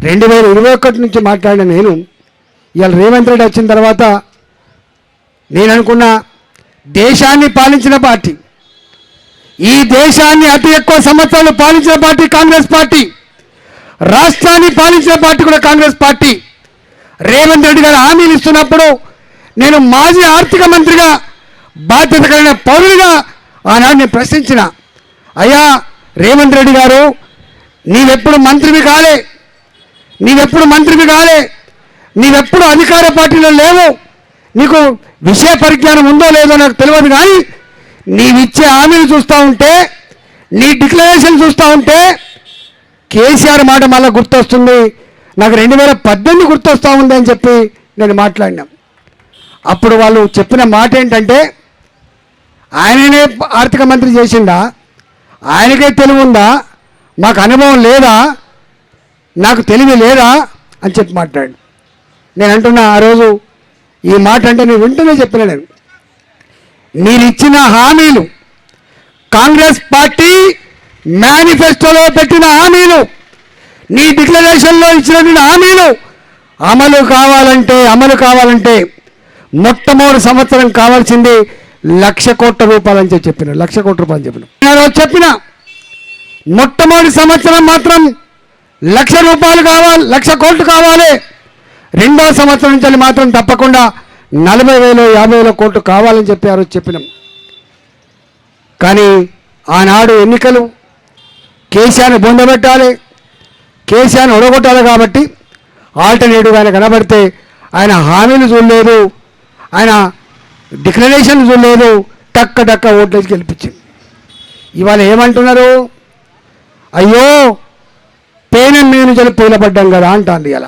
2021 నుంచి మాట్లాడిన నేను ఇవాళ రేవంత్ రెడ్డి వచ్చిన తర్వాత నేను అనుకున్న దేశాన్ని పాలించిన పార్టీ, ఈ దేశాన్ని అతి ఎక్కువ సంవత్సరాలు పాలించిన పార్టీ కాంగ్రెస్ పార్టీ, రాష్ట్రాన్ని పాలించిన పార్టీ కూడా కాంగ్రెస్ పార్టీ. రేవంత్ రెడ్డి గారు హామీలు ఇస్తున్నప్పుడు నేను మాజీ ఆర్థిక మంత్రిగా బాధ్యత కలిగిన పౌరుడిగా ఆనాడు నేను ప్రశ్నించిన, అయ్యా రేవంత్ రెడ్డి గారు నీవెప్పుడు మంత్రివి కాలే, నీవెప్పుడు అధికార పార్టీలో లేవు, నీకు విషయ పరిజ్ఞానం ఉందో లేదో నాకు తెలియదు, కానీ నీవిచ్చే హామీలు చూస్తూ ఉంటే, నీ డిక్లరేషన్ చూస్తూ ఉంటే కేసీఆర్ మాట మళ్ళీ గుర్తొస్తుంది, నాకు 2018 గుర్తొస్తూ ఉంది అని చెప్పి నేను మాట్లాడినా. అప్పుడు వాళ్ళు చెప్పిన మాట ఏంటంటే, ఆయననే ఆర్థిక మంత్రి చేసిండా, ఆయనకే తెలివి ఉందా, మాకు అనుభవం లేదా, నాకు తెలివి లేదా అని చెప్పి మాట్లాడు. నేను అంటున్నా ఆ రోజు ఈ మాట అంటే నేను వెంటనే చెప్పిన, మీరు ఇచ్చిన హామీలు, కాంగ్రెస్ పార్టీ మేనిఫెస్టోలో పెట్టిన హామీలు, నీ డిక్లరేషన్లో ఇచ్చిన హామీలు అమలు కావాలంటే మొట్టమొదటి సంవత్సరం కావాల్సింది 1,00,000 కోట్ల రూపాయలు అని చెప్పిన, 1,00,000 కోట్ల రూపాయలు చెప్పిన మొట్టమొదటి సంవత్సరం మాత్రం 1,00,000 రూపాయలు కావాలి, 1,00,000 కోట్లు కావాలి. రెండవ సంవత్సరం నుంచి మాత్రం తప్పకుండా 40,000 50,000 కోట్లు కావాలని చెప్పి ఆ రోజు చెప్పినాం. కానీ ఆనాడు ఎన్నికలు కేసీఆర్ని బొందబెట్టాలి, కేసీఆర్ని ఒడగొట్టాలి కాబట్టి ఆల్టర్నేటివ్గా ఆయన కనబడితే ఆయన హామీలు చూడలేదు, ఆయన డిక్లరేషన్ చూడలేదు, టక్క ఓట్లేసి గెలిపించింది. ఇవాళ ఏమంటున్నారు, అయ్యో పేనం మీద నుంచి పూలపడ్డాం కదా అంటాను. ఇలా